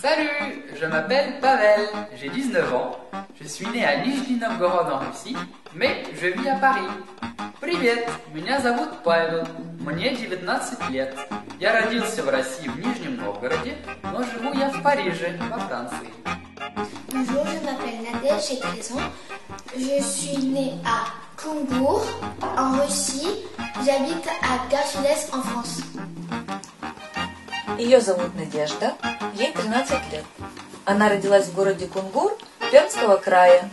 Salut, je m'appelle Pavel, j'ai 19 ans, je suis né à Нижний Новгород en Russie, mais je vis à Paris. Привет, меня зовут Павел, мне 19 лет. Я родился в России в Нижнем Новгороде, но живу я в Париже, во Франции. Bonjour, je m'appelle Nadège, j'ai 13 ans. Je suis née à Koungour, en Russie. J'habite à Garчелеск, en France. Ее зовут Надежда, ей 13 лет. Она родилась в городе Кунгур Пермского края,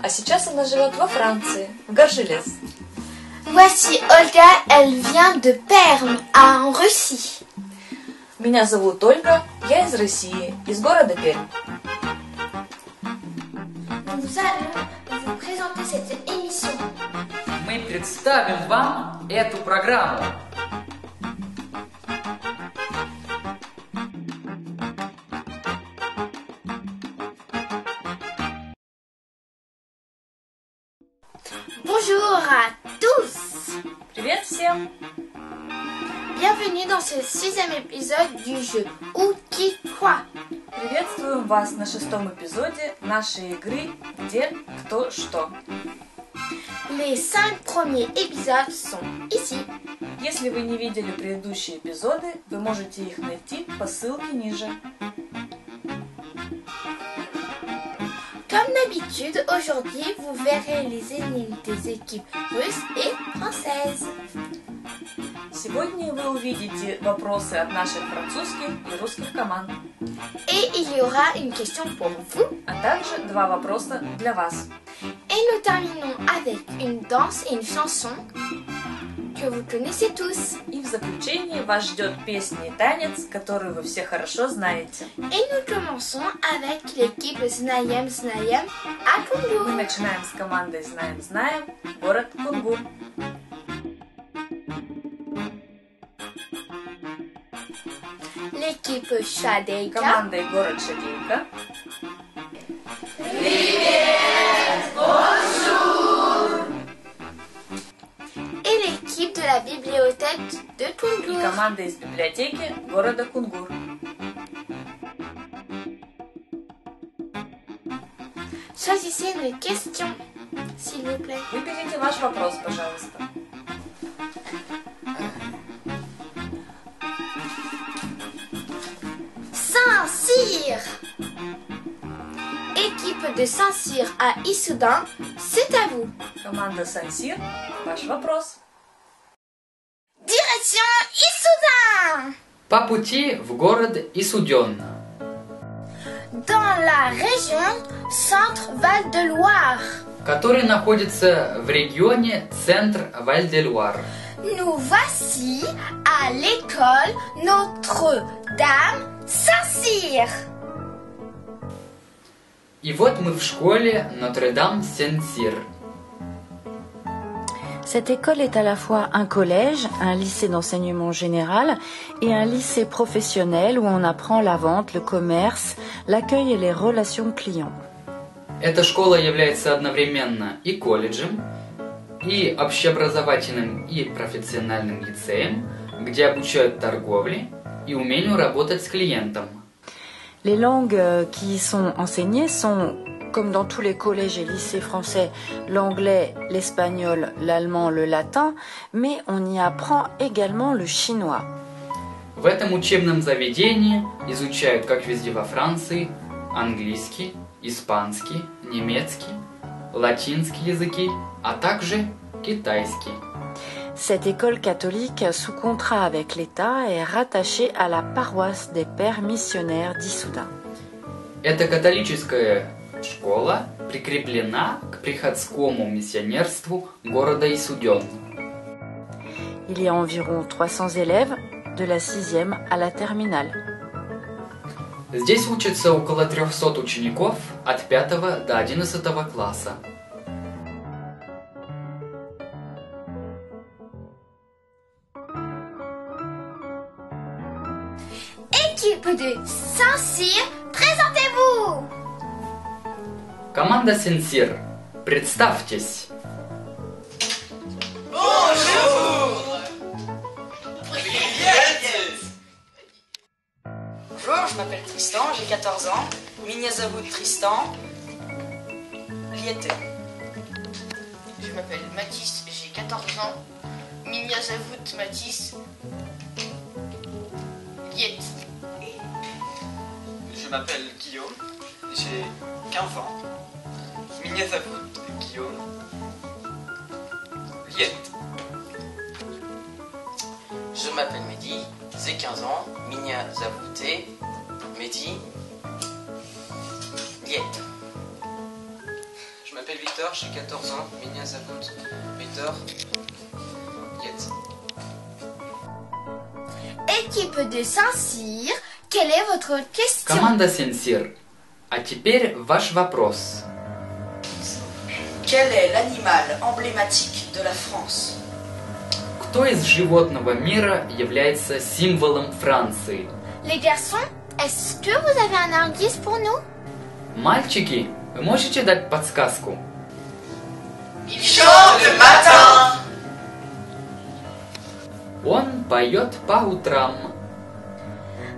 а сейчас она живет во Франции, в Гаржелес. Voici Olga, elle vient de Perm, en Russie. Меня зовут Ольга, я из России, из города Пермь. Nous allons vous présenter cette émission. Мы представим вам эту программу. Bonjour à tous. Привет всем! Bienvenue dans ce 6e épisode du jeu Ou qui quoi. Приветствуем вас на 6-м эпизоде нашей игры «Где, кто, что». Les 5 premiers épisodes sont ici. Если вы не видели предыдущие эпизоды, вы можете их найти по ссылке ниже. Comme d'habitude, aujourd'hui, vous verrez les énigmes des équipes russes et françaises. Сегодня вы увидите вопросы от наших французских и русских команд, Et il y aura une question pour vous. а также 2 вопроса для вас. Et nous terminons avec une danse et une chanson que vous connaissez tous. И в заключение вас ждет песня и танец, которую вы все хорошо знаете. Et nous commençons avec l'équipe Знаем Знаем à Мы Koungour. начинаем с командой «Знаем-знаем», город Кунгур. L'équipe Shadeyka. Командой «Город Шадейка». Et l'équipe de la bibliothèque de И Koungour. команда из библиотеки города Кунгур. Choisissez une question, s'il vous plaît. Выберите ваш вопрос, пожалуйста. Saint-Cyr. Équipe de Saint-Cyr à Issoudun, c'est à vous. Команда «Сан-Сир», ваш вопрос. Direction Issoudun. По пути в город Исуден, Dans la région Centre-Val-de-Loire. который находится в регионе Центр Валь-де-Луар. Nous voici à l'école Notre-Dame Saint-Cyr. И вот мы в школе Нотр-Дам-Сен-Сир. Cette école est à la fois un collège, un lycée d'enseignement général et un lycée professionnel où on apprend la vente, le commerce, l'accueil et les relations clients. Эта школа является одновременно и колледжем, и общеобразовательным и профессиональным лицеем, где обучают торговле и умению работать с клиентом. Les langues qui y sont enseignées sont, comme dans tous les collèges et lycées français, l'anglais, l'espagnol, l'allemand, le latin, mais on y apprend également le chinois. В этом учебном заведении изучают, как везде во Франции, английский, испанский, немецкий, латинский языки, а также китайский. Cette école catholique, sous contrat avec l'État, est rattachée à la paroisse des Pères missionnaires d'Issoudun. Эта католическая школа прикреплена к приходскому миссионерству города Исуден. Il y a environ 300 élèves, de la 6e à la terminale. Здесь учатся около 300 учеников от 5 до 11 класса. Équipe de Saint-Cyr, présentez-vous. Команда Сенсир, представьтесь. Bonjour, je m'appelle Tristan, j'ai 14 ans. Меня зовут Tristan. Liette. Je m'appelle Mathis, j'ai 14 ans. Меня зовут Mathis. Liette. Je m'appelle Guillaume, j'ai 15 ans. Меня зовут Guillaume. Liette. Je m'appelle Mehdi, j'ai 15 ans. Меня зовут Mehdi. Liette. Je m'appelle Victor, j'ai 14 ans. Меня зовут Victor. Liette. Équipe de Saint-Cyr, quelle est votre question? Команда Сенсир. А теперь ваш вопрос. Quel est l'animal emblématique de la France? Кто из животного мира является символом Франции? Les garçons, est-ce que vous avez un indice pour nous? Мальчики, вы можете дать подсказку? Il chante le matin. Он поет по утрам.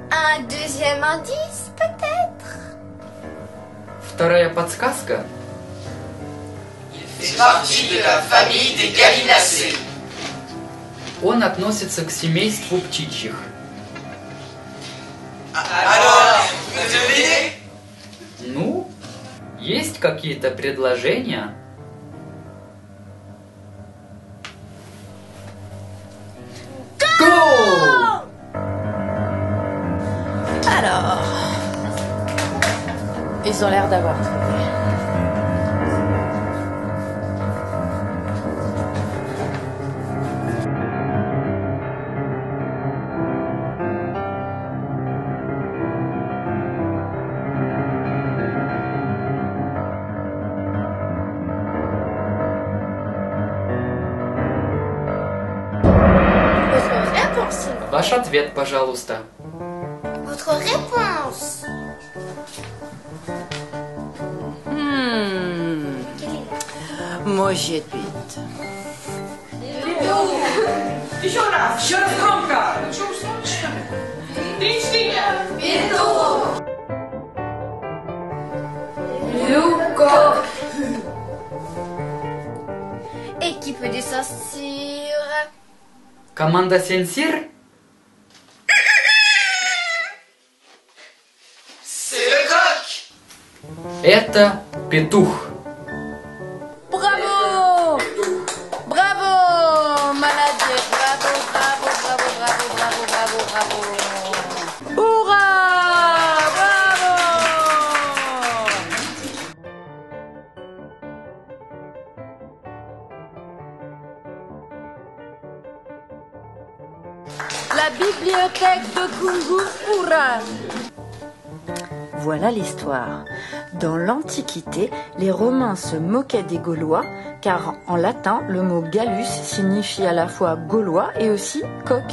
Un deuxième indice, peut-être? Вторая подсказка. Il fait partie de la famille des gallinacées. Он относится к семейству птичьих. Alors, vous devinez? Ну, есть какие-то предложения? Go! Alors, ils ont l'air d'avoir trouvé. Votre réponse. Ваш ответ, пожалуйста. Votre réponse. Может быть. Еще раз громко. Équipe de Saint-Cyr. Команда Сенсир? C'est le coq. Это петух. Bravo! Bravo, malade! Bravo, bravo, bravo, bravo, bravo, bravo, bravo! Hurrah! Bravo! La bibliothèque de Kungur Pura. Voilà l'histoire. Dans l'Antiquité, les Romains se moquaient des Gaulois, car en latin, le mot Gallus signifie à la fois Gaulois et aussi coq.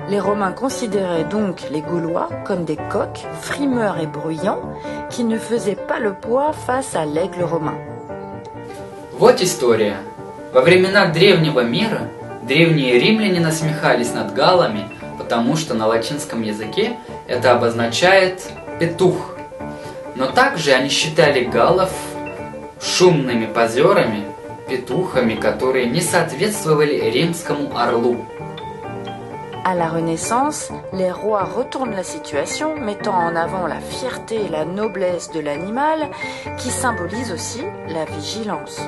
Les Romains considéraient donc les Gaulois comme des coqs frimeurs et bruyants qui ne faisaient pas le poids face à l'aigle romain. Вот история. Во времена древнего мира древние римляне насмехались над галлами, потому что на латинском языке это обозначает петух. Но также они считали галлов шумными позерами, петухами, которые не соответствовали римскому орлу. À la Renaissance, les rois retournent la situation, mettant en avant la fierté et la noblesse de l'animal, qui symbolise aussi la vigilance.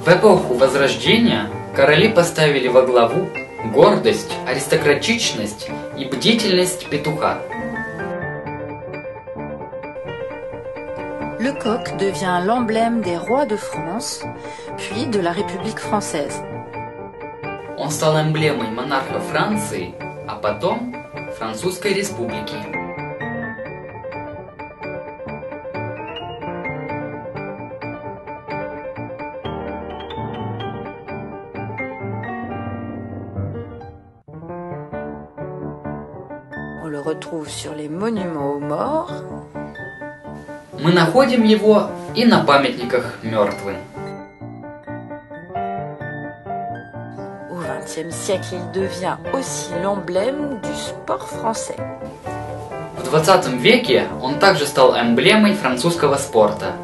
В эпоху Возрождения короли поставили во главу гордость, аристократичность и бдительность петуха. Le coq devient l'emblème des rois de France, puis de la République française. Он стал эмблемой монарха Франции, а потом Французской Республики. On le retrouve sur les monuments aux morts. Мы находим его и на памятниках мертвым. Au XXe siècle, il devient aussi l'emblème du sport français. В 20 веке он также стал эмблемой французского спорта.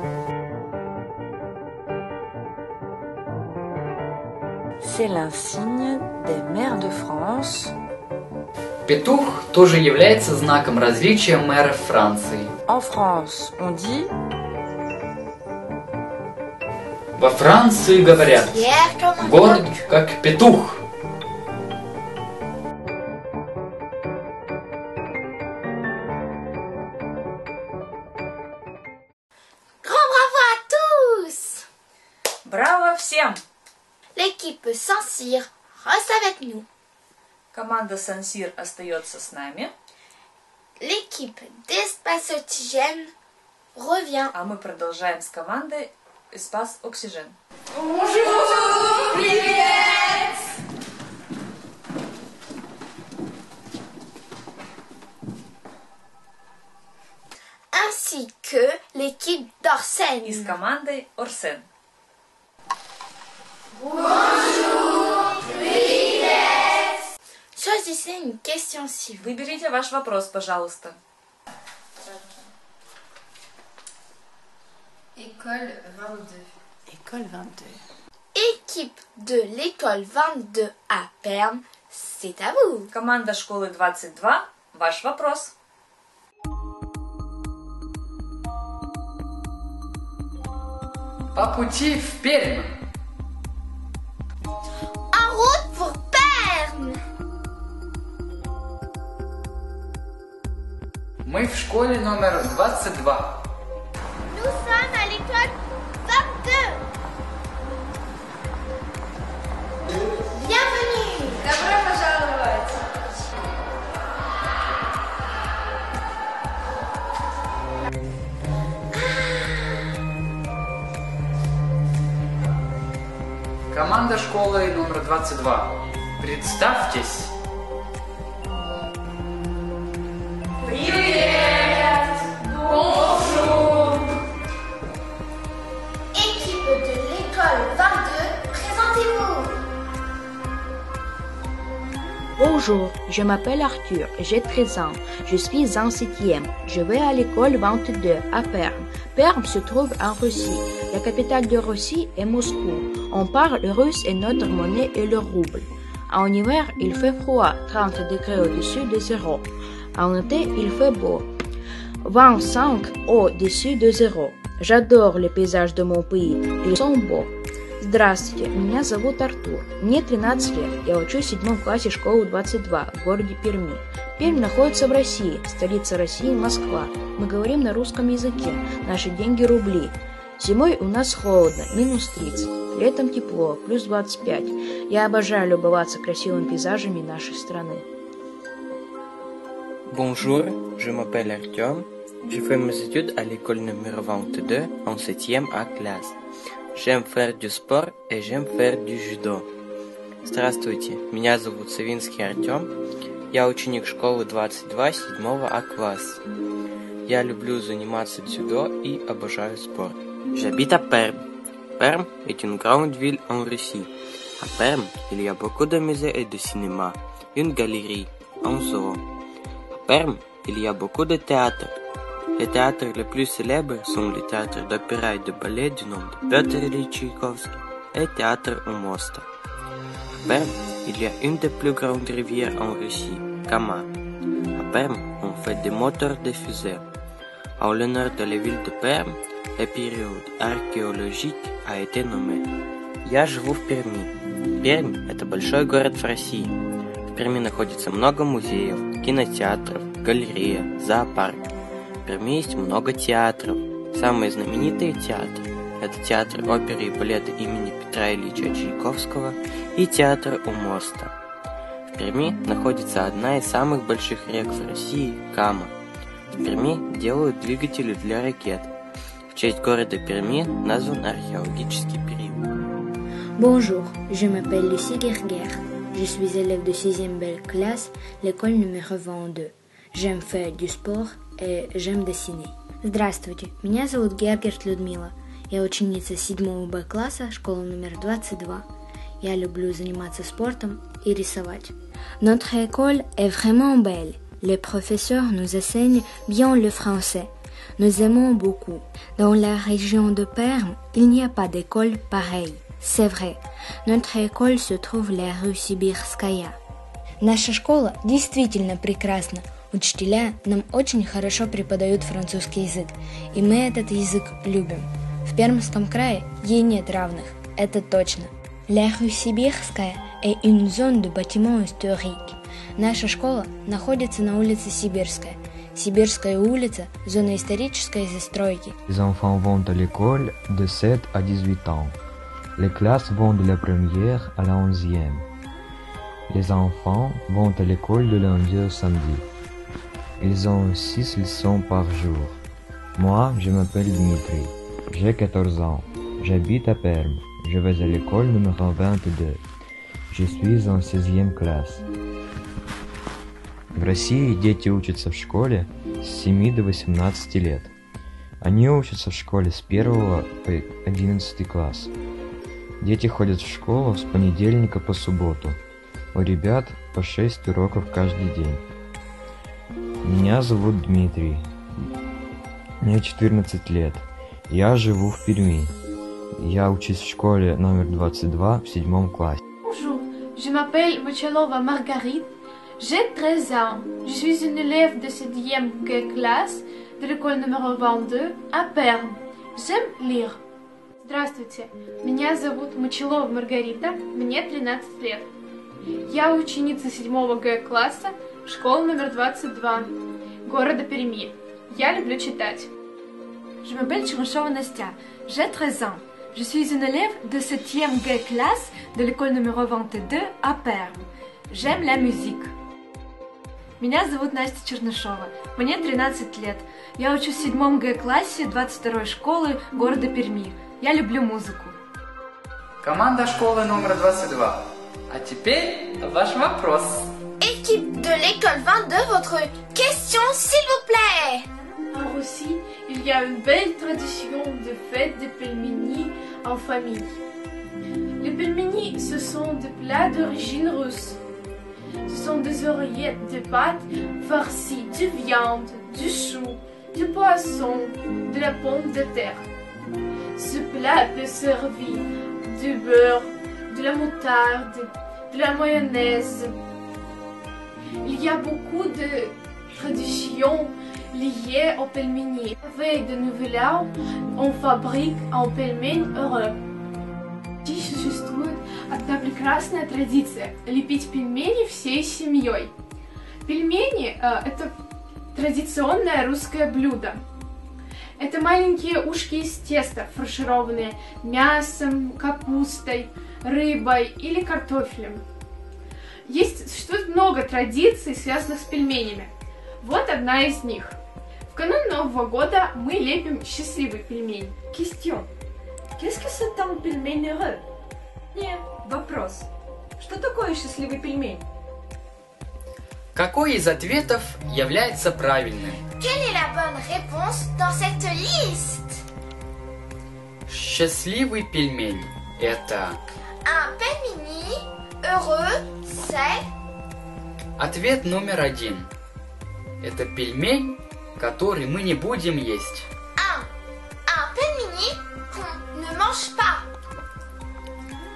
C'est l'insigne des mers de France. Петух тоже является знаком различия мэров Франции. En France, on dit Во Франции говорят: горд как петух. Grand bravo à tous! Браво всем! L'équipe Saint-Cyr reste avec nous. Команда Сан-Сир остается с нами, L'équipe d'Espace Oxygène revient. а мы продолжаем с командой Espace Oxygène. Ainsi que l'équipe d'Orsène. И с командой Орсен. Choisissez une question suivante. Выберите ваш вопрос, пожалуйста. École 22. École 22. Équipe de l'école 22 à Perm, c'est à vous. Команда школы 22, ваш вопрос. По пути в Пермь. En route pour Perm. Мы в школе номер 22. Nous sommes à l'école 22. Bienvenue. Добро пожаловать! Команда школы номер 22. Представьтесь. Équipe de l'école 22, présentez-vous. Bonjour, je m'appelle Arthur, j'ai 13 ans, je suis en 7e, je vais à l'école 22 à Perm. Perm se trouve en Russie, la capitale de Russie est Moscou. On parle le russe et notre monnaie est le rouble. En hiver, il fait froid, 30 degrés au-dessus de zéro. En été, il fait beau, 25 au-dessus de zéro. J'adore les paysages de mon pays, ils sont beaux. Здравствуйте, меня зовут Артур, мне 13 лет, я учусь в 7 классе школы 22 в городе Перми. Пермь находится в России, столица России Москва. Мы говорим на русском языке, наши деньги рубли. Зимой у нас холодно, минус 30, летом тепло, плюс 25. Я обожаю любоваться красивыми пейзажами нашей страны. Bonjour, je m'appelle Artyom. Je fais mes études à l'école numéro 22 en 7e A classe. J'aime faire du sport et j'aime faire du judo. Здравствуйте, меня зовут Савинский Артем. Я ученик школы 22 7 А класса. Я люблю заниматься дзюдо и обожаю спорт. J'habite à Perm. Perm est une grande ville en Russie. À Perm, il y a beaucoup de musées et de cinéma, une galerie, un zoo. À Perm, il y a beaucoup de théâtres. Les théâtres les plus célèbres sont les théâtres d'opéra et de ballet du nom de Petr Ilyich Tchaïkovski et théâtre au Mosta. À Perm, il y a une des plus grandes rivières en Russie, Kama. À Perm, on fait des moteurs de fusées. En l'honneur de la ville de Perm, la période archéologique a été nommée. Я живу в Перми. Пермь – это большой город в России. В Перми находится много музеев, кинотеатров, галерея, зоопарк. В Перми есть много театров. Самые знаменитые театры – это театр оперы и балета имени Петра Ильича Чайковского и театр у Моста. В Перми находится одна из самых больших рек в России – Кама. В Перми делают двигатели для ракет. В честь города Перми назван археологический период. Bonjour, je m'appelle Lucie Gerger. Je suis élève de 6e belle classe, l'école numéro 22. J'aime faire du sport et j'aime dessiner. Здравствуйте, меня зовут Гергерт Людмила. Я ученица 7 Б класса, школы номер 22. Я люблю заниматься спортом и рисовать. Notre école est vraiment belle. Les professeurs nous enseignent bien le français. Nous aimons beaucoup. Dans la région de Perm, il n'y a pas d'école pareille. C'est vrai. Notre école se trouve la rue Сибирская. Наша школа действительно прекрасна. Учителя нам очень хорошо преподают французский язык, и мы этот язык любим. В Пермском крае ей нет равных, это точно. La rue Сибирская est une zone de bâtiments historiques. Наша школа находится на улице Сибирская. Сибирская улица – зона исторической застройки. Les enfants vont à l'école de 7 à 18 ans. Les classes vont de la première à la 11e. Les enfants vont à l'école de lundi au samedi. Ils ont 6 leçons par jour. Moi, je m'appelle Dmitri. J'ai 14 ans. J'habite à Perm. Je vais à l'école numéro 22. Je suis en 6e classe. В России дети учатся в школе с 7 до 18 лет. Они учатся в школе с 1 по 11 класс. Дети ходят в школу с понедельника по субботу. У ребят по 6 уроков каждый день. Меня зовут Дмитрий. Мне 14 лет. Я живу в Перми. Я учусь в школе номер 22 в 7 классе. Bonjour, je m'appelle Mochalova Marguerite. J'ai 13 ans. Je suis une élève de 7e classe de l'école numéro 22 à Perm. J'aime lire. Здравствуйте, меня зовут Мочалова Маргарита, мне 13 лет. Я ученица 7 класса школы номер 22 города Перми. Я люблю читать. Je m'appelle Chimashova Nastya, j'ai 13 ans. Je suis une élève de 7e classe de l'école numéro 22 à Perm. J'aime la musique. Меня зовут Настя Чернышова, мне 13 лет. Я учусь в 7 классе 22 школы города Перми. Я люблю музыку. Команда школы номер 22. А теперь ваш вопрос. Équipe de l'école 22, votre question s'il vous plaît. En Russie, il y a une belle tradition de fête de pelmeni en famille. Les pelmeni, ce sont des plats d'origine russe. Ce sont des oreillettes de pâte farcies de viande, du chou, du poisson, de la pomme de terre. Ce plat peut servir du beurre, de la moutarde, de la mayonnaise. Il y a beaucoup de traditions liées au pelmeni. Avec de nouvel an, on fabrique un пельмень heureux. Здесь существует одна прекрасная традиция – лепить пельмени всей семьей. Пельмени – это традиционное русское блюдо. Это маленькие ушки из теста, фаршированные мясом, капустой, рыбой или картофелем. Существует много традиций, связанных с пельменями. Вот одна из них. В канун Нового года мы лепим счастливый пельмень. Question. Qu'est-ce que c'est un пельмень heureux? Нет, вопрос. Что такое счастливый пельмень? Какой из ответов является правильным? Quelle est la bonne réponse dans cette liste? Счастливый пельмень – это… Un pelmeni heureux, c'est… Ответ номер 1. Это пельмень, который мы не будем есть. Un pelmeni qu'on ne mange pas.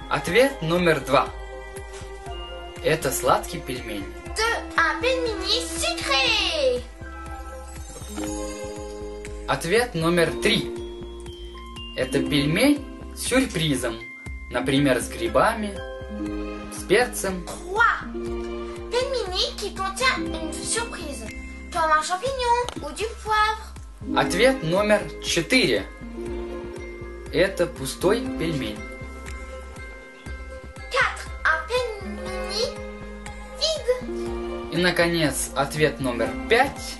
Ответ номер 2. Это сладкий пельмень. 2. Un pelmeni sucré. Ответ номер 3. Это пельмень с сюрпризом, например, с грибами, с перцем. 3. Pelmeni qui contient une surprise, comme un champignon ou du poivre. Ответ номер 4. Это пустой пельмень. 4. Un pelmeni vide. И, наконец, ответ номер 5.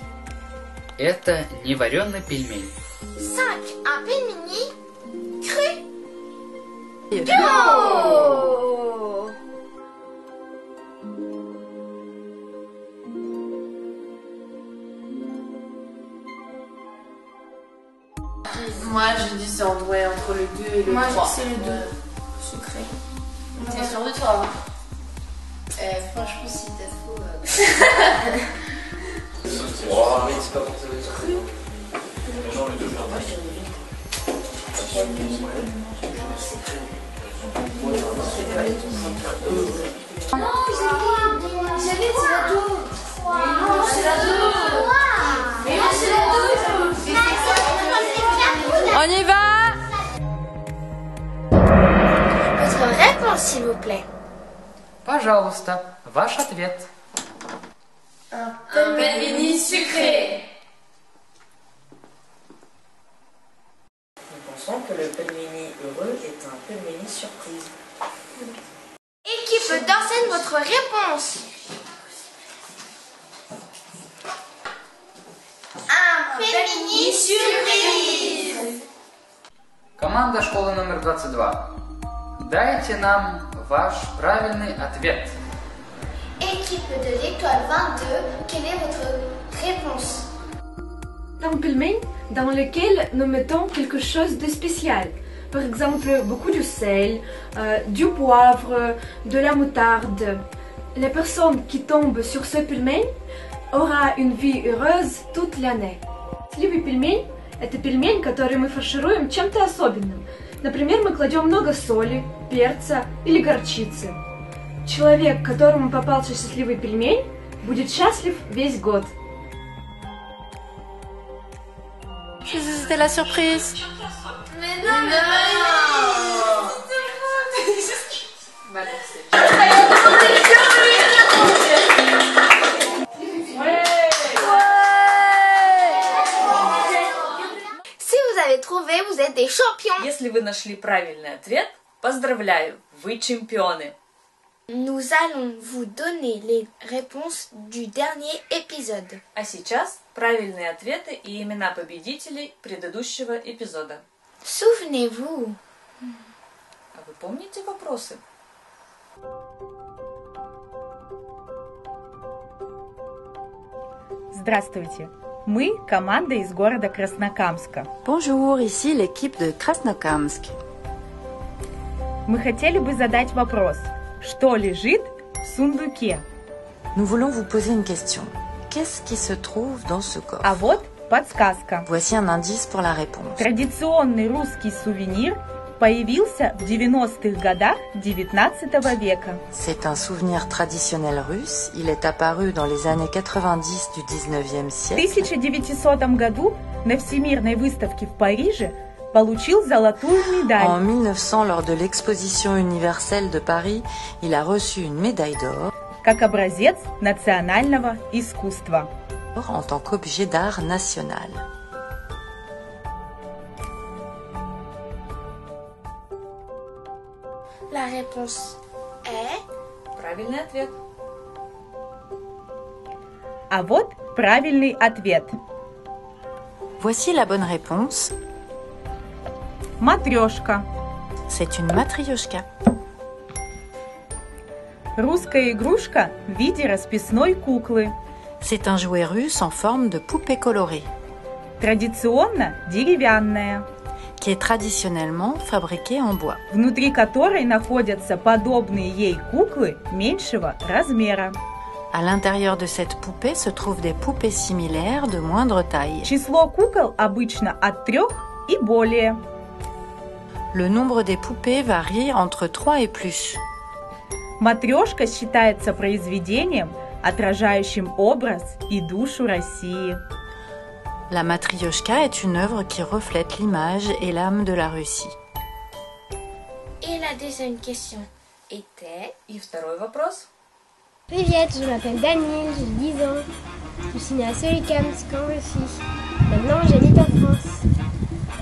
Это невареный пельмень. 5. Un pelmeni cru. Go! Moi, je disais ouais, entre le 2 et le 3. Moi, c'est le 2. Sucré. T'es sûr de toi, hein? Franchement, si t'as trop… mais c'est pas pour ça. Non, j'avais dit la 2. Non, c'est la 2. Mais non, c'est la 2. On y va? Votre réponse, s'il vous plaît. Пожалуйста, ваш ответ. Un pelmeni sucré. Nous pensons que le pelmeni heureux est un pelmeni surprise. Équipe d'enseigne votre réponse. Un pelmeni surprise. Команда школы номер 22. Дайте нам ваш правильный ответ. Équipe de l'école 22, quelle est votre réponse? Un pelmeni dans lequel nous mettons quelque chose de spécial. Par exemple, beaucoup de sel, du poivre, de la moutarde. La personne qui tombe sur ce pelmeni aura une vie heureuse toute l'année. Сливый пельмень – это пельмень, который мы фаршируем чем-то особенным. Например, мы кладем много соли, перца или горчицы. Человек, которому попался счастливый пельмень, будет счастлив весь год. C'était la surprise. Mais non, Si vous avez trouvé, vous êtes des champions. Если вы нашли правильный ответ, поздравляю, вы чемпионы. Nous allons vous donner les réponses du dernier épisode. А сейчас правильные ответы и имена победителей предыдущего эпизода. Souvenez-vous. А вы помните вопросы? Здравствуйте! Мы – команда из города Краснокамска. Bonjour, ici l'équipe de Krasnokamsk. Мы хотели бы задать вопрос. Что лежит в сундуке? Nous voulons vous poser une question. Qu'est-ce qui se trouve dans ce coffre? А вот подсказка. Voici un indice pour la réponse. Традиционный русский сувенир появился в 90-х годах XIX века. C'est un souvenir traditionnel russe. Il est apparu dans les années 90 du 19e В siècle. 1900 году на Всемирной выставке в Париже получил золотую медаль. En 1900, lors de l'exposition universelle de Paris, il a reçu une médaille d'or как образец национального искусства. en tant qu'objet d'art national. La réponse est... Правильный ответ. А вот правильный ответ. Voici la bonne réponse. Матрешка. C'est une matrioshka. Русская игрушка в виде расписной куклы. C'est un jouet russe en forme de poupée colorée, Традиционно деревянная, qui est traditionnellement fabriqué en bois. внутри которой находятся подобные ей куклы меньшего размера. À l'intérieur de cette poupée se trouvent des poupées similaires de moindre taille. Число кукол обычно от 3 и более. Le nombre des poupées varie entre 3 et plus. Матрешка считается произведением, отражающим образ и душу России. La matrioshka est une œuvre qui reflète l'image et l'âme de la Russie. Et la deuxième question était... И второй вопрос. Привет, je m'appelle Daniel, j'ai 10 ans. Je suis née à Solikamsk en Russie. Maintenant, j'habite en France.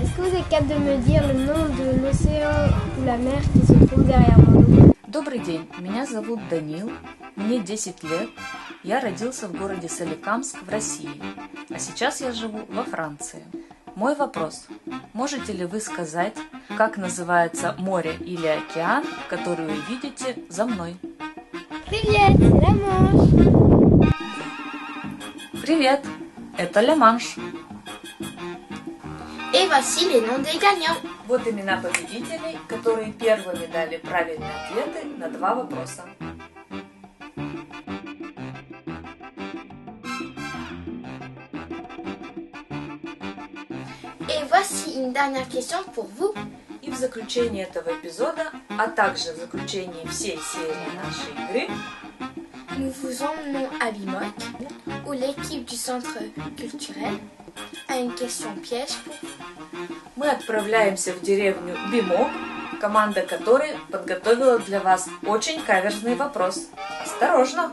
Est-ce que vous êtes capable de me dire le nom de l'océan ou la mer qui se trouve derrière moi? Добрый день, меня зовут Данил, мне 10 лет, я родился в городе Соликамск в России, а сейчас я живу во Франции. Мой вопрос, можете ли вы сказать, как называется море или океан, который вы видите за мной? Привет, c'est la Manche. Привет, это Ла-Манш. Et voici les noms des gagnants. Вот имена победителей, которые первыми дали правильные ответы на 2 вопроса. une dernière question pour vous. И в заключение этого эпизода, а также в заключении всей серии нашей игры, nous vous emmenons à Bimoc, où l'équipe du centre culturel a une question piège pour vous. Мы отправляемся в деревню Бимок, команда которой подготовила для вас очень каверзный вопрос. Осторожно!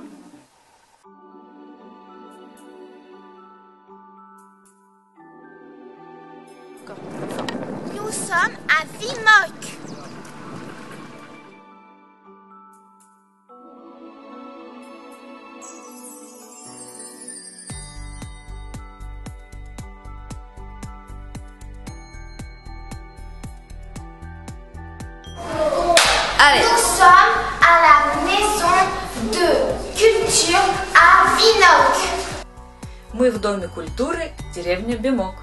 Nous sommes à Bimoc. Allez. Nous sommes à la maison de culture à Binoc. Мы в Доме культуры, деревня Бимок.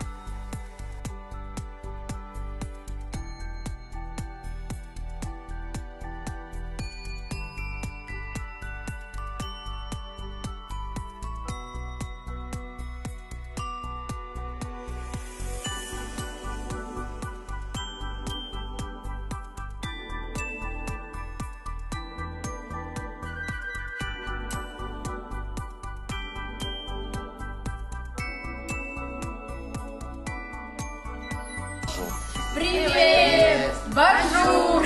Привет! Bonjour!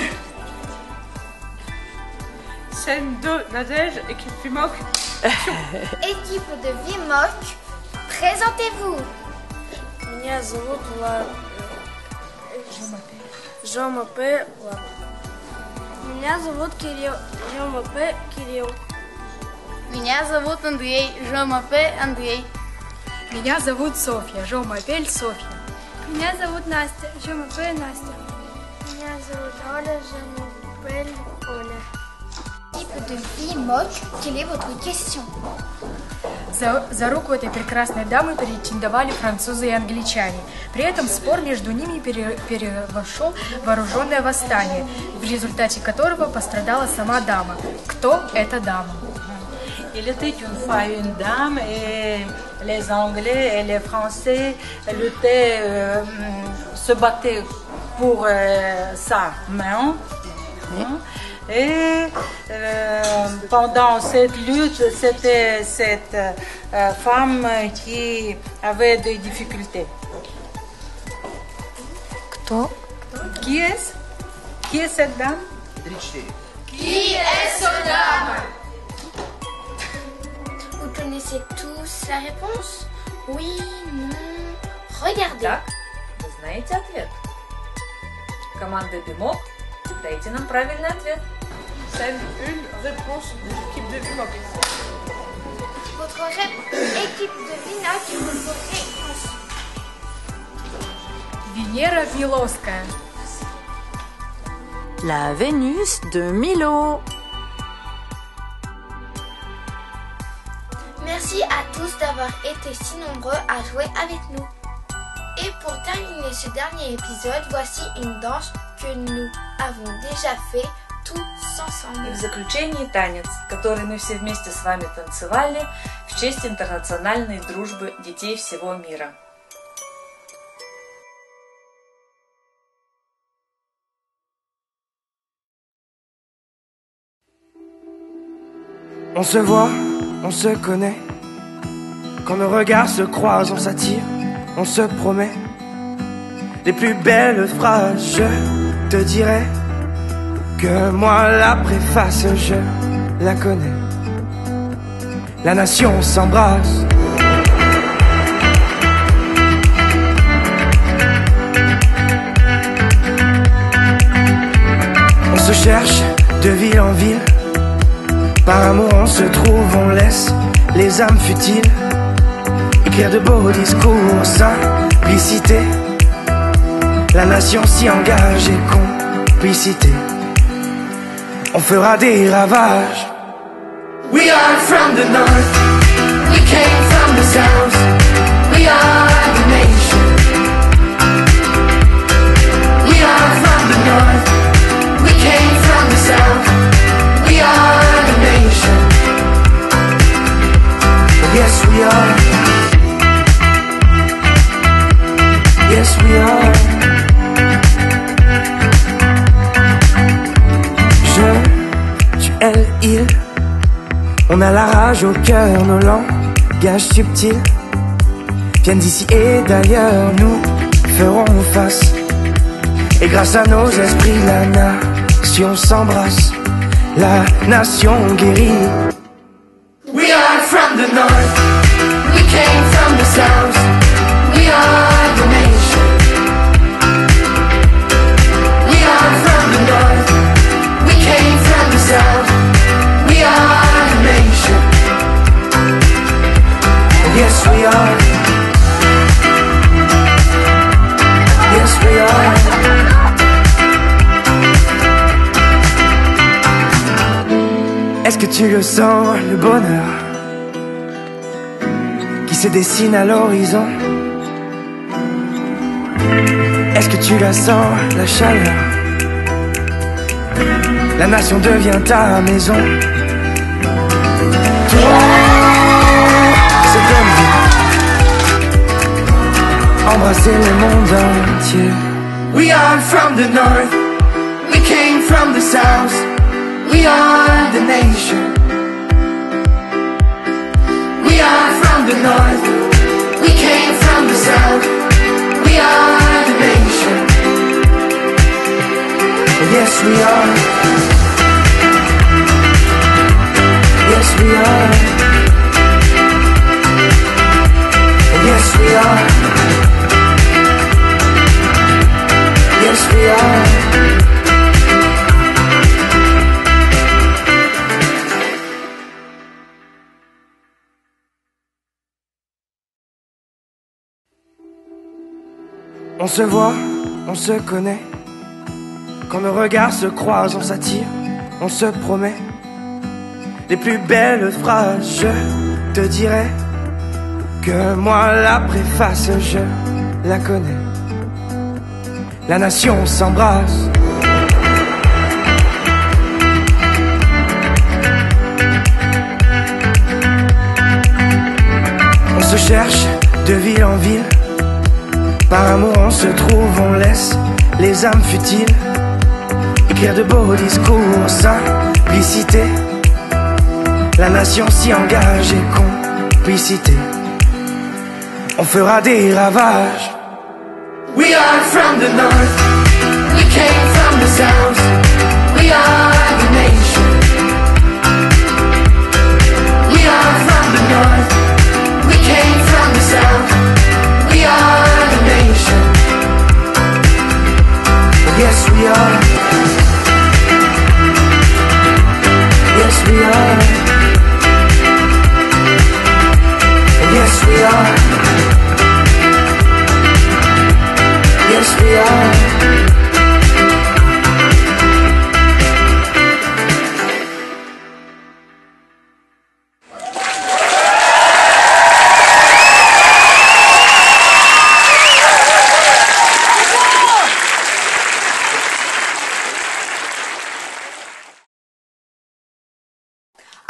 Scène 2, Nadège, équipe Bimoc. Équipe de Bimoc, présentez-vous. Меня зовут Влад. Je m'appelle Влад. Меня зовут Кирилл. Je m'appelle Кирилл. Меня зовут Андрей. Je m'appelle Андрей. Меня зовут Софья. Je m'appelle Софья. Меня зовут Настя. Je m'appelle Настя. Меня зовут Оля. Je m'appelle Оля. Équipe de Bimoc, quelle est votre question? За руку этой прекрасной дамы претендовали французы и англичане. При этом спор между ними перевошел вооруженное восстание, в результате которого пострадала сама дама. Кто эта дама? Il était une fois une dame et les Anglais et les Français luttaient, se battaient pour sa main. Et pendant cette lutte, c'était cette femme qui avait des difficultés. Qui est-ce? Qui est cette dame? Qui est cette dame? Vous connaissez tous la réponse? Oui, non. Regardez. Так, вы знаете ответ. Команда Бимок, дайте нам правильный ответ. C'est une réponse de l'équipe de Bimoc. Votre équipe de Binoc, votre réponse. Венера Миловская. La Vénus de Milo. Merci à tous d'avoir été si nombreux à jouer avec nous. Et pour terminer ce dernier épisode, voici une danse que nous avons déjà fait tous ensemble. И в заключении танец, который мы все вместе с вами танцевали в честь интернациональной дружбы детей всего мира. On se voit, on se connaît. Quand nos regards se croisent, on s'attire, on se promet. Les plus belles phrases, je te dirai que moi la préface, je la connais. La nation s'embrasse. On se cherche de ville en ville. Par amour on se trouve, on laisse les âmes futiles écrire de beaux discours, simplicité. La nation s'y engage et complicité. On fera des ravages. We are from the north, we came from the south. We are the nation. We are from the north, we came from the south. We are the nation. Yes, we are. Yes, we are. On a la rage au cœur, nos langages subtils viennent d'ici et d'ailleurs, nous ferons face. Et grâce à nos esprits, la nation s'embrasse, la nation guérit. We are from the north, we came from the south, we are the nation. We are from the north, we came from the south, we are the nation. Yes we are, yes we are. Est-ce que tu le sens, le bonheur qui se dessine à l'horizon? Est-ce que tu la sens, la chaleur? La nation devient ta maison. Toi, c'est comme vous, embrasser le monde entier. We are from the north, we came from the south, we are the nation. We are from the north, we came from the south, we are the nation. Yes we are, yes we are, yes we are, yes we are. On se voit, on se connaît. Quand nos regards se croisent, on s'attire, on se promet. Les plus belles phrases, je te dirai que moi la préface, je la connais. La nation s'embrasse. On se cherche de ville en ville. Par amour on se trouve, on laisse les âmes futiles écrire de beaux discours, simplicité. La nation s'y engage et complicité. On fera des ravages. We are from the north, we came from the south, we are the nation. We are from the north, we came from the south, we are the nation. Yes we are, yes we are, yes we are, yes we are.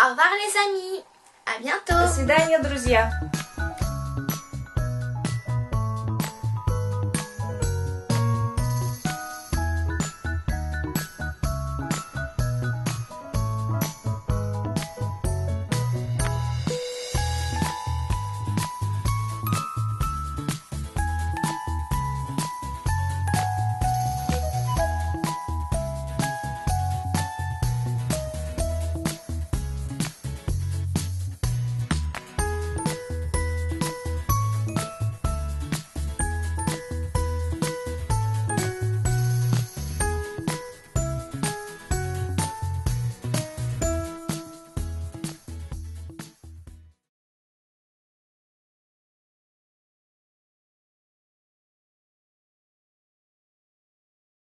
Au revoir les amis, à bientôt. До свидания, друзья.